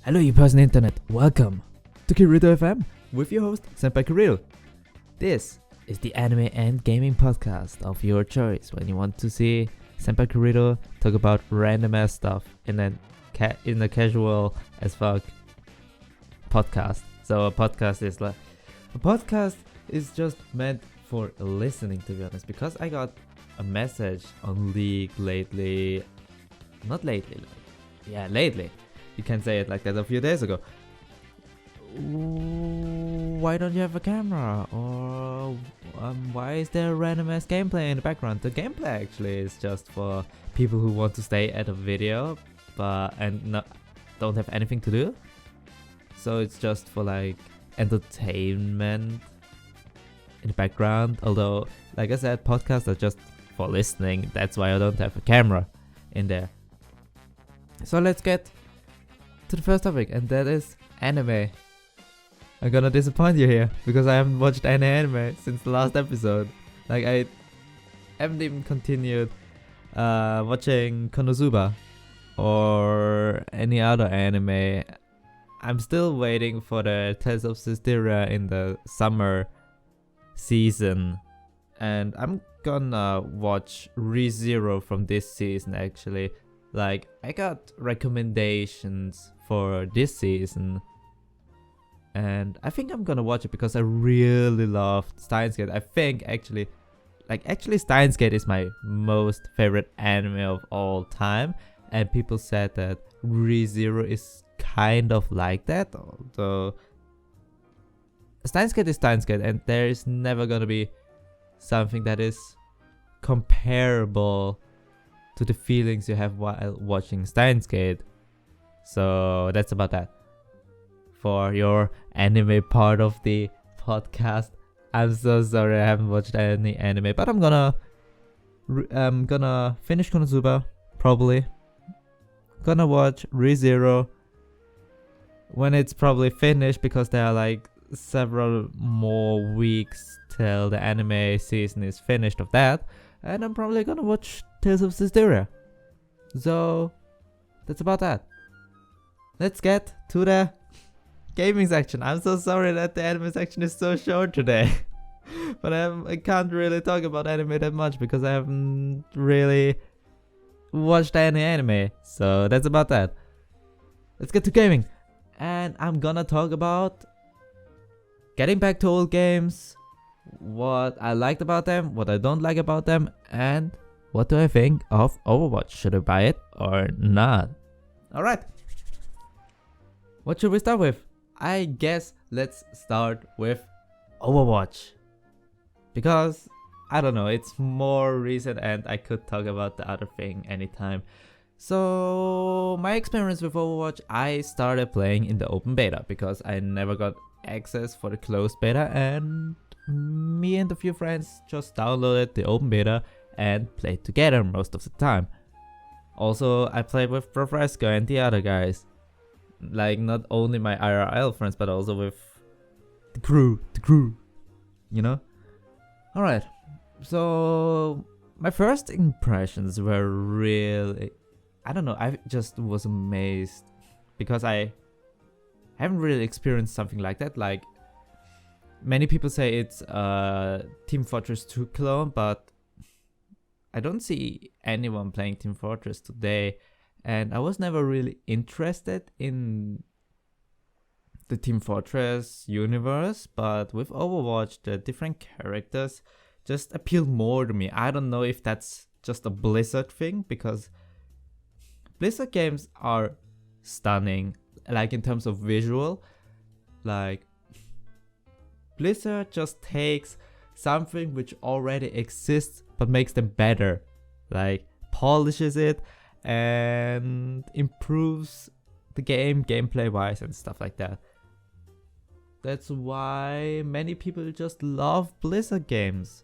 Hello, you person internet. Welcome to Kirito FM with your host, Senpai Kirito. This is the anime and gaming podcast of your choice when you want to see Senpai Kirito talk about random ass stuff in a casual as fuck podcast. So a podcast is just meant for listening, to be honest, because I got a message on League lately. Not lately, lately. You can say it like that a few days ago. Why don't you have a camera? Or why is there random ass gameplay in the background? The gameplay actually is just for people who want to stay at a video don't have anything to do. So it's just for like entertainment in the background. Although, like I said, podcasts are just for listening. That's why I don't have a camera in there. So let's get to the first topic, and that is anime. I'm gonna disappoint you here because I haven't watched any anime since the last episode. Like, I haven't even continued watching Konosuba or any other anime. I'm still waiting for the Tales of Systeria in the summer season, and I'm gonna watch ReZero from this season actually. Like, I got recommendations for this season, and I think I'm gonna watch it because I really loved Steins Gate. I think actually Steins Gate is my most favorite anime of all time, and people said that ReZero is kind of like that. Although Steins Gate is Steins Gate, and there is never gonna be something that is comparable to the feelings you have while watching Steins Gate. So that's about that for your anime part of the podcast. I'm so sorry I haven't watched any anime, but I'm gonna finish Konosuba probably. Gonna watch ReZero when it's probably finished, because there are like several more weeks till the anime season is finished of that, and I'm probably gonna watch Tales of Systeria. So that's about that. Let's get to the gaming section. I'm so sorry that the anime section is so short today. But I can't really talk about anime that much because I haven't really watched any anime. So that's about that. Let's get to gaming. And I'm gonna talk about getting back to old games, what I liked about them, what I don't like about them, and what do I think of Overwatch? Should I buy it or not? Alright. What should we start with? I guess let's start with Overwatch. Because, I don't know, it's more recent and I could talk about the other thing anytime. So, my experience with Overwatch, I started playing in the open beta because I never got access for the closed beta, and me and a few friends just downloaded the open beta and played together most of the time. Also, I played with Profresco and the other guys. Like, not only my IRL friends, but also with the crew, you know? Alright, so my first impressions were really, I don't know, I just was amazed because I haven't really experienced something like that. Like, many people say it's a Team Fortress 2 clone, but I don't see anyone playing Team Fortress today, and I was never really interested in the Team Fortress universe, but with Overwatch, the different characters just appeal more to me. I don't know if that's just a Blizzard thing, because Blizzard games are stunning, like in terms of visual. Like, Blizzard just takes something which already exists but makes them better, like polishes it and improves the game gameplay wise and stuff like that. That's why many people just love Blizzard games.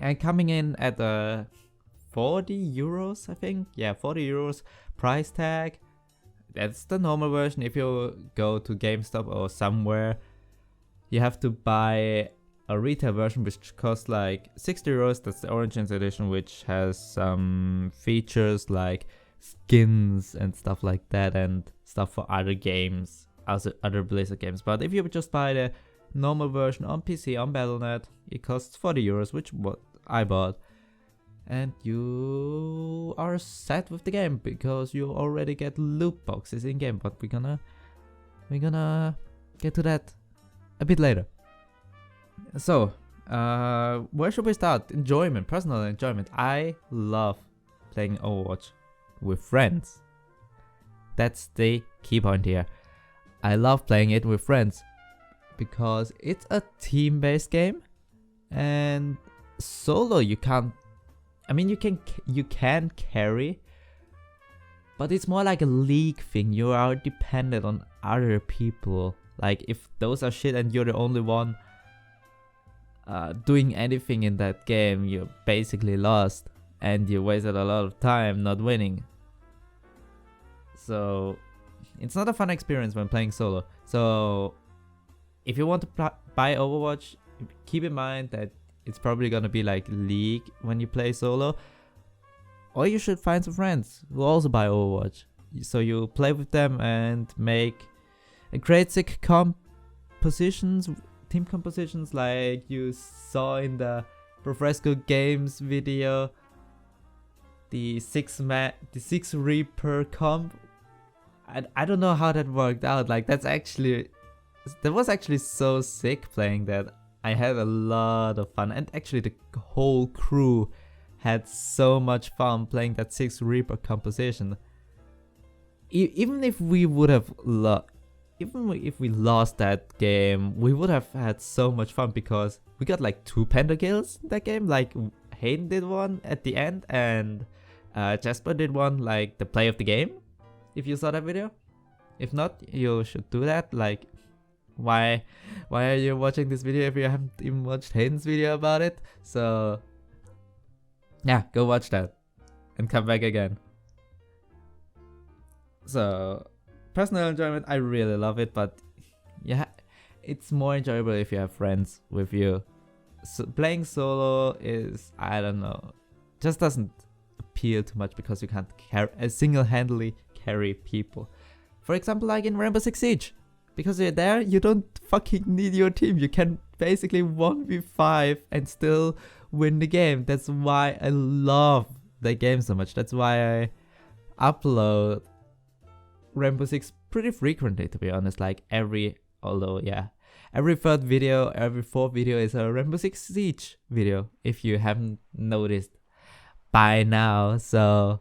And coming in at 40 euros, I think, yeah, 40 euros price tag. That's the normal version. If you go to GameStop or somewhere, you have to buy a retail version which costs like 60 euros. That's the Origins edition, which has some features like skins and stuff like that, and stuff for other games, also other Blizzard games. But if you just buy the normal version on PC on Battle.net, it costs 40 euros, which what I bought, and you are set with the game because you already get loot boxes in game. But we're gonna get to that a bit later. So where should we start? Enjoyment, personal enjoyment. I love playing Overwatch with friends. That's the key point here. I love playing it with friends because it's a team-based game, and solo you can't. I mean, you can carry, but it's more like a league thing. You are dependent on other people. Like if those are shit and you're the only one doing anything in that game, you're basically lost and you wasted a lot of time not winning. So it's not a fun experience when playing solo. So if you want to buy Overwatch, keep in mind that it's probably gonna be like League when you play solo, or you should find some friends who also buy Overwatch, so you play with them and make a great sick compositions, team compositions, like you saw in the Profresco Games video, the six Reaper comp. I don't know how that worked out. Like that was actually so sick playing that. I had a lot of fun, and actually the whole crew had so much fun playing that 6 Reaper composition. Even if we would have if we lost that game, we would have had so much fun because we got like 2 pentakills in that game. Like Hayden did one at the end, and Jasper did one like the play of the game. If you saw that video, if not, you should do that. Like, why are you watching this video if you haven't even watched Hayden's video about it? So yeah, go watch that and come back again. So personal enjoyment, I really love it, but yeah, it's more enjoyable if you have friends with you. So playing solo is, I don't know, just doesn't appeal too much because you can't single-handedly carry people. For example, like in Rainbow Six Siege. Because you're there, you don't fucking need your team. You can basically 1v5 and still win the game. That's why I love the game so much. That's why I upload Rainbow Six pretty frequently, to be honest. Like every third video, every fourth video is a Rainbow Six Siege video, if you haven't noticed by now. So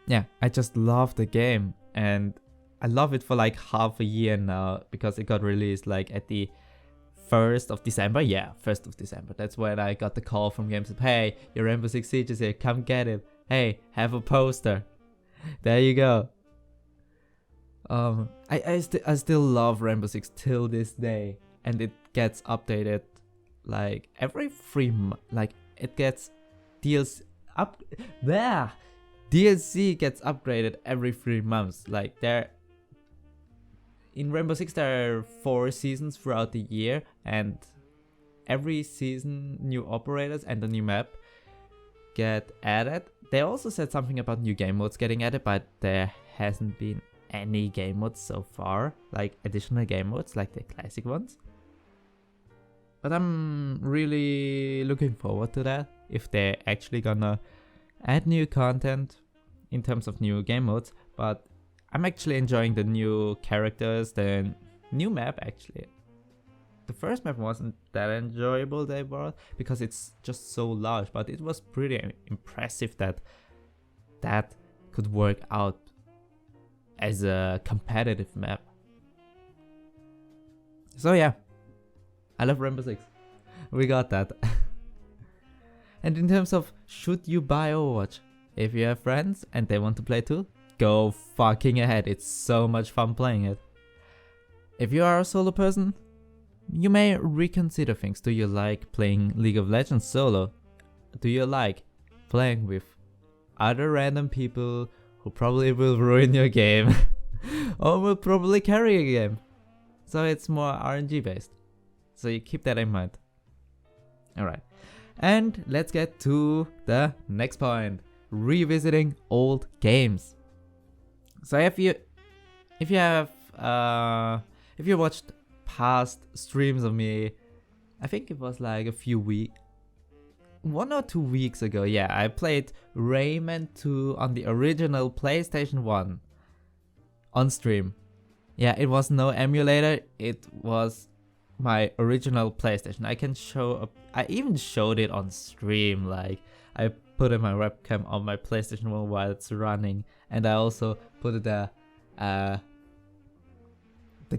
yeah, I just love the game, and I love it for like half a year now because it got released like at the 1st of December. Yeah, 1st of December. That's when I got the call from GameStop. Hey, your Rainbow Six Siege is here. Come get it. Hey, have a poster. There you go. I still love Rainbow Six till this day, and it gets updated like every 3 months. Like it gets DLC gets upgraded every 3 months. Like in Rainbow Six there are 4 seasons throughout the year, and every season new operators and a new map get added. They also said something about new game modes getting added, but there hasn't been any game modes so far, like additional game modes like the classic ones. But I'm really looking forward to that, if they're actually gonna add new content in terms of new game modes. But I'm actually enjoying the new characters, the new map actually. The first map wasn't that enjoyable they brought because it's just so large, but it was pretty impressive that that could work out as a competitive map. So yeah, I love Rainbow Six. We got that. And in terms of should you buy Overwatch, if you have friends and they want to play too, go fucking ahead. It's so much fun playing it. If you are a solo person, you may reconsider things. Do you like playing League of Legends solo? Do you like playing with other random people who probably will ruin your game or will probably carry a game? So it's more RNG based. So you keep that in mind. Alright. And let's get to the next point, revisiting old games. So if you watched past streams of me, I think it was like a few weeks, 1 or 2 weeks ago, yeah, I played Rayman 2 on the original PlayStation 1 on stream. Yeah, it was no emulator, it was my original PlayStation. I even showed it on stream, like I put in my webcam on my PlayStation 1 while it's running, and I also put the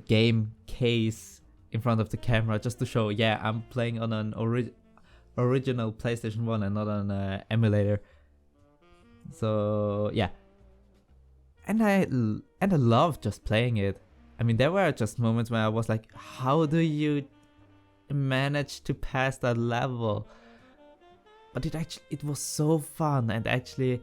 game case in front of the camera just to show, yeah, I'm playing on an original PlayStation 1 and not on an emulator. So yeah, and I love just playing it. I mean, there were just moments when I was like, how do you manage to pass that level? But it was so fun. And actually,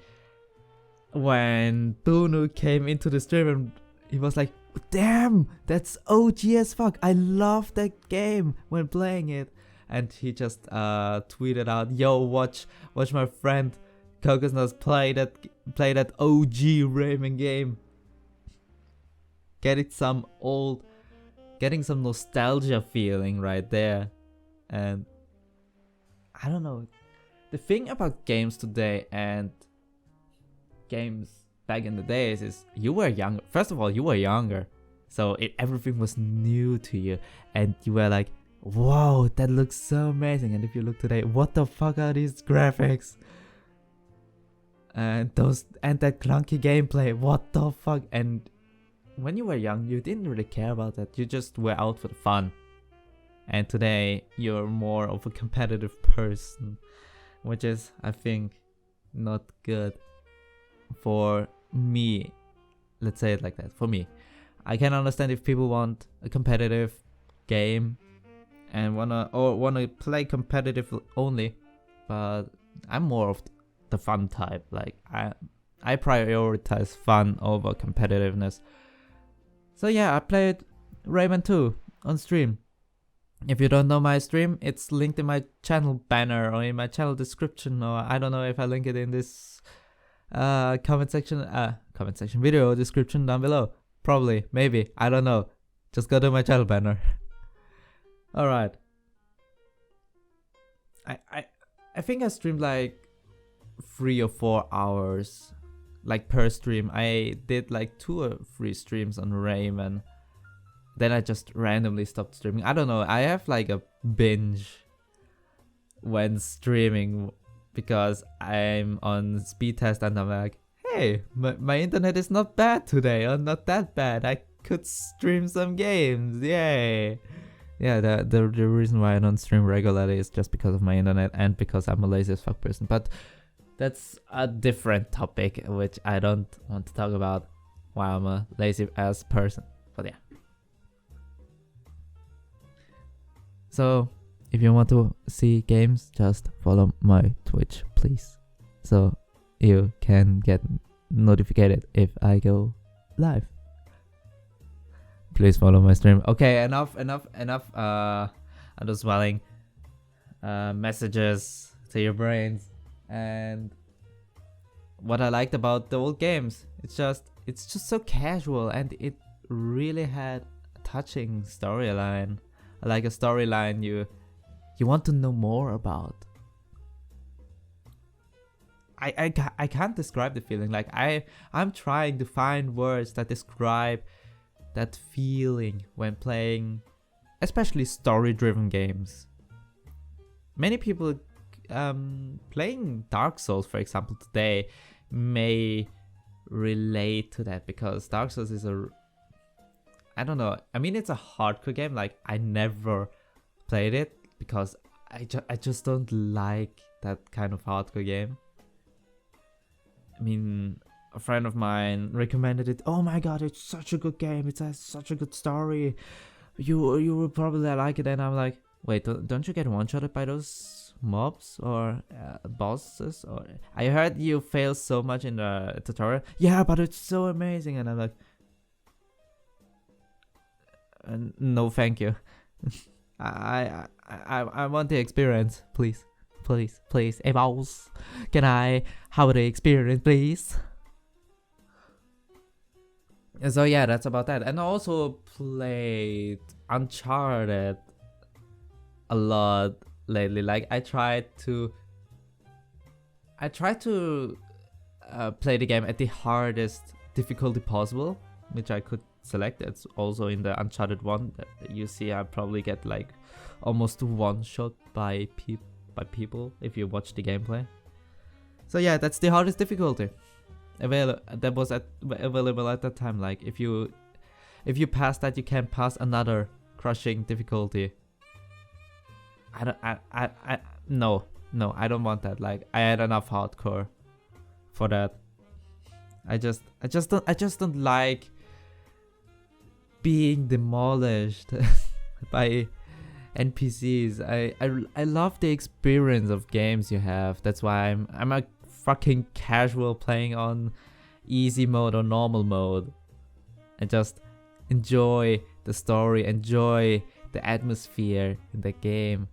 when Bunu came into the stream and he was like, damn, that's OG as fuck, I love that game when playing it. And he just tweeted out, yo, watch my friend cocousnuss play that OG Rayman game. Getting some nostalgia feeling right there. And I don't know, the thing about games today and games back in the days is you were younger. First of all, you were younger, so everything was new to you, and you were like, whoa, that looks so amazing. And if you look today, what the fuck are these graphics? And that clunky gameplay, what the fuck? And when you were young, you didn't really care about that. You just were out for the fun. And today, you're more of a competitive person, which is, I think, not good for me. Let's say it like that. For me, I can understand if people want a competitive game and wanna play competitive only, but I'm more of the fun type. Like I prioritize fun over competitiveness. So yeah, I played Rayman 2 on stream. If you don't know my stream, it's linked in my channel banner or in my channel description, or I don't know if I link it in this comment section video description down below. Probably, maybe, I don't know. Just go to my channel banner. Alright. I think I streamed like 3 or 4 hours, like per stream. I did like 2 or 3 streams on Rayman. Then I just randomly stopped streaming. I don't know, I have like a binge when streaming because I'm on speed test and I'm like, hey, my internet is not bad today, or not that bad. I could stream some games, yay. Yeah, the reason why I don't stream regularly is just because of my internet and because I'm a lazy as fuck person. But that's a different topic, which I don't want to talk about why I'm a lazy ass person. But yeah. So, if you want to see games, just follow my Twitch, please. So, you can get notified if I go live. Please follow my stream. Okay, enough. I'm just swelling messages to your brains. And what I liked about the old games, it's just so casual, and it really had a touching storyline. Like a storyline you want to know more about. I can't describe the feeling. Like I'm trying to find words that describe that feeling when playing, especially story-driven games. Many people playing Dark Souls, for example, today may relate to that, because Dark Souls is I don't know. I mean, it's a hardcore game. Like, I never played it because I just don't like that kind of hardcore game. I mean, a friend of mine recommended it. Oh my god, it's such a good game. It has such a good story. You will probably like it. And I'm like, wait, don't you get one-shotted by those mobs or bosses? Or I heard you fail so much in the tutorial. Yeah, but it's so amazing. And I'm like, no, thank you. I want the experience, please. please, eyeballs. Can I have the experience, please? And so yeah, that's about that. And I also played Uncharted a lot lately. Like I tried to play the game at the hardest difficulty possible, which I could select. It's also in the Uncharted one that you see. I probably get like almost one shot by people if you watch the gameplay. So yeah, that's the hardest difficulty that was available at that time. Like if you pass that, you can pass another crushing difficulty. No, I don't want that. Like I had enough hardcore for that. I just don't like being demolished by NPCs. I love the experience of games you have. That's why I'm a fucking casual playing on easy mode or normal mode. And just enjoy the story, enjoy the atmosphere in the game.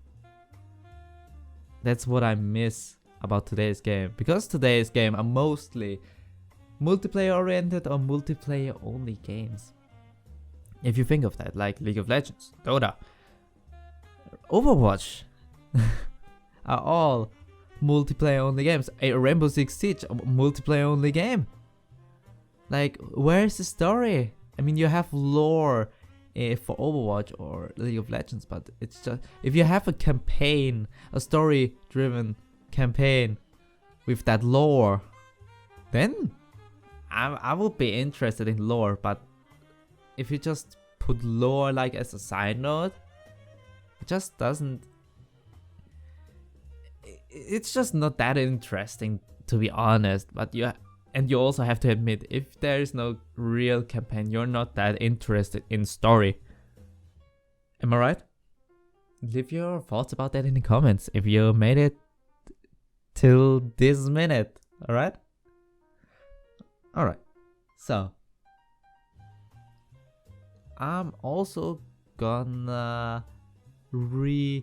That's what I miss about today's game. Because today's game are mostly multiplayer oriented or multiplayer only games. If you think of that, like League of Legends, Dota, Overwatch are all multiplayer only games. A Rainbow Six Siege, a multiplayer only game. Like, where's the story? I mean, you have lore for Overwatch or League of Legends, but it's just, if you have a campaign, a story driven campaign with that lore, then I will be interested in lore. But if you just put lore like as a side note, it just doesn't, it's just not that interesting, to be honest. But you also have to admit, if there is no real campaign, you're not that interested in story. Am I right? Leave your thoughts about that in the comments if you made it till this minute. Alright? Alright. So I'm also gonna replay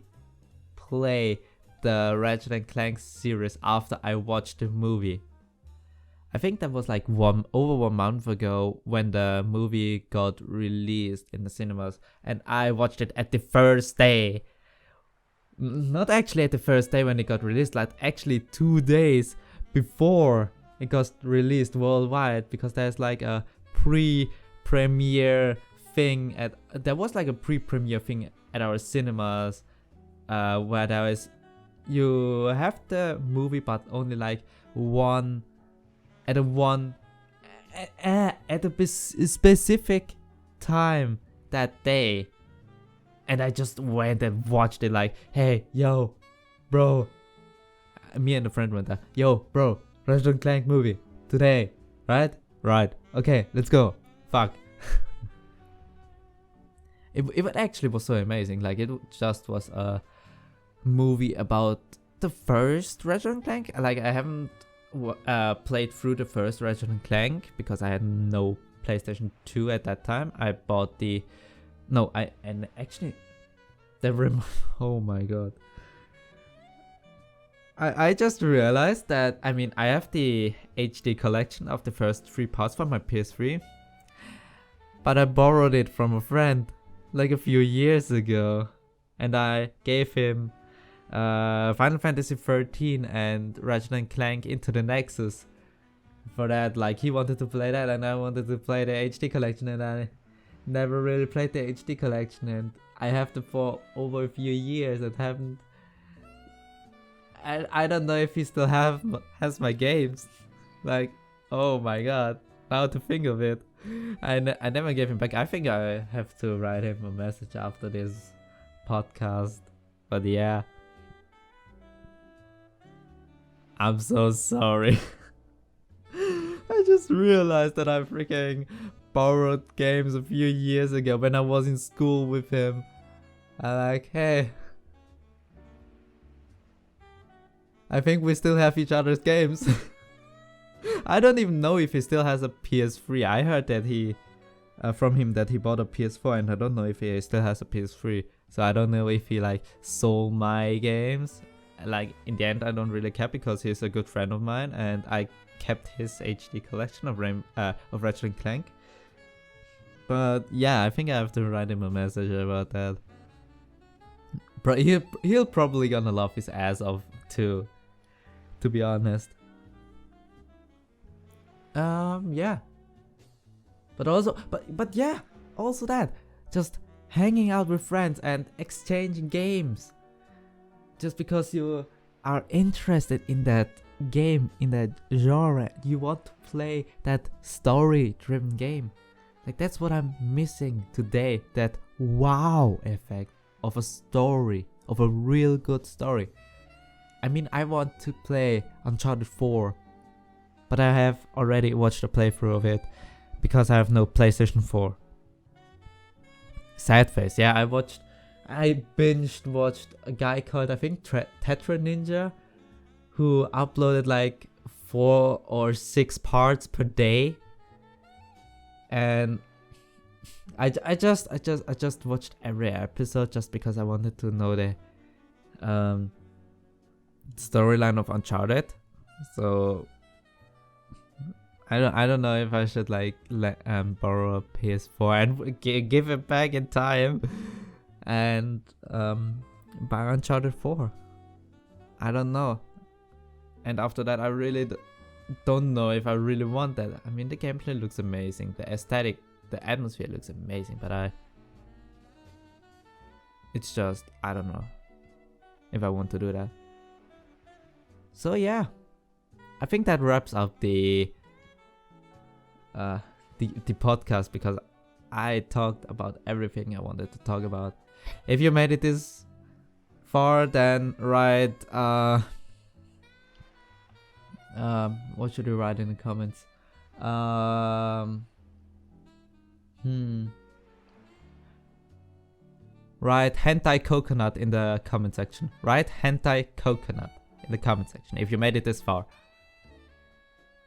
the Ratchet & Clank series after I watched the movie. I think that was like over 1 month ago when the movie got released in the cinemas, and I watched it at the first day. Not actually at the first day when it got released, like actually 2 days before it got released worldwide, because there's like a pre-premiere thing there was like a pre-premiere thing at our cinemas, where there is, you have the movie but only like at a specific time that day. And I just went and watched it like, hey, yo, bro. Me and a friend went there. Yo, bro, Ratchet & Clank movie today, right? Right. Okay, let's go. Fuck. It actually was so amazing. Like, it just was a movie about the first Ratchet & Clank. Like, I haven't played through the first Ratchet & Clank because I had no PlayStation 2 at that time. I bought the... No, oh my god. I just realized that, I mean, I have the HD collection of the first 3 parts for my PS3. But I borrowed it from a friend like a few years ago. And I gave him Final Fantasy 13 and Ratchet & Clank Into the Nexus. For that, like, he wanted to play that and I wanted to play the HD collection, and I never really played the HD collection, and I have them for over a few years and haven't... I don't know if he still has my games. Like, oh my god, now to think of it. I never gave him back. I think I have to write him a message after this podcast. But yeah, I'm so sorry. I just realized that I freaking borrowed games a few years ago when I was in school with him. I'm like, hey, I think we still have each other's games. I don't even know if he still has a PS3. I heard that from him that he bought a PS4, and I don't know if he still has a PS3. So I don't know if he like sold my games. like in the end I don't really care because he's a good friend of mine and I kept his HD collection of Ratchet and Clank. But yeah, I think I have to write him a message about that. But he'll probably gonna laugh his ass off too, to be honest. Yeah. But yeah, also that, just hanging out with friends and exchanging games. Just because you are interested in that game, in that genre, you want to play that story-driven game. Like that's what I'm missing today, that wow effect of a story, of a real good story. I mean, I want to play Uncharted 4, but I have already watched a playthrough of it because I have no PlayStation 4. Sad face. Yeah, I binged watched a guy called, I think, Tetra Ninja, who uploaded like 4 or 6 parts per day. And I just watched every episode just because I wanted to know the storyline of Uncharted. So I don't know if I should like borrow a PS4 and give it back in time and buy Uncharted 4. I don't know. And after that, I really don't know if I really want that. I mean, the gameplay looks amazing, the aesthetic, the atmosphere looks amazing, but it's just, I don't know if I want to do that. So yeah, I think that wraps up the podcast, because I talked about everything I wanted to talk about. If you made it this far, then write what should you write in the comments? Write hentai coconut in the comment section. Write hentai coconut in the comment section if you made it this far.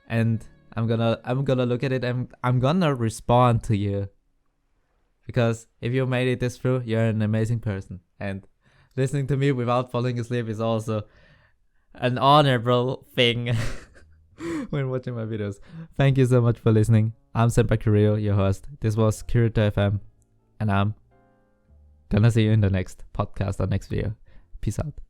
And I'm gonna look at it and I'm gonna respond to you. Because if you made it this through, you're an amazing person. And listening to me without falling asleep is also an honorable thing when watching my videos. Thank you so much for listening. I'm Senpai Kirito, your host. This was Kirito FM. And I'm gonna see you in the next podcast or next video. Peace out.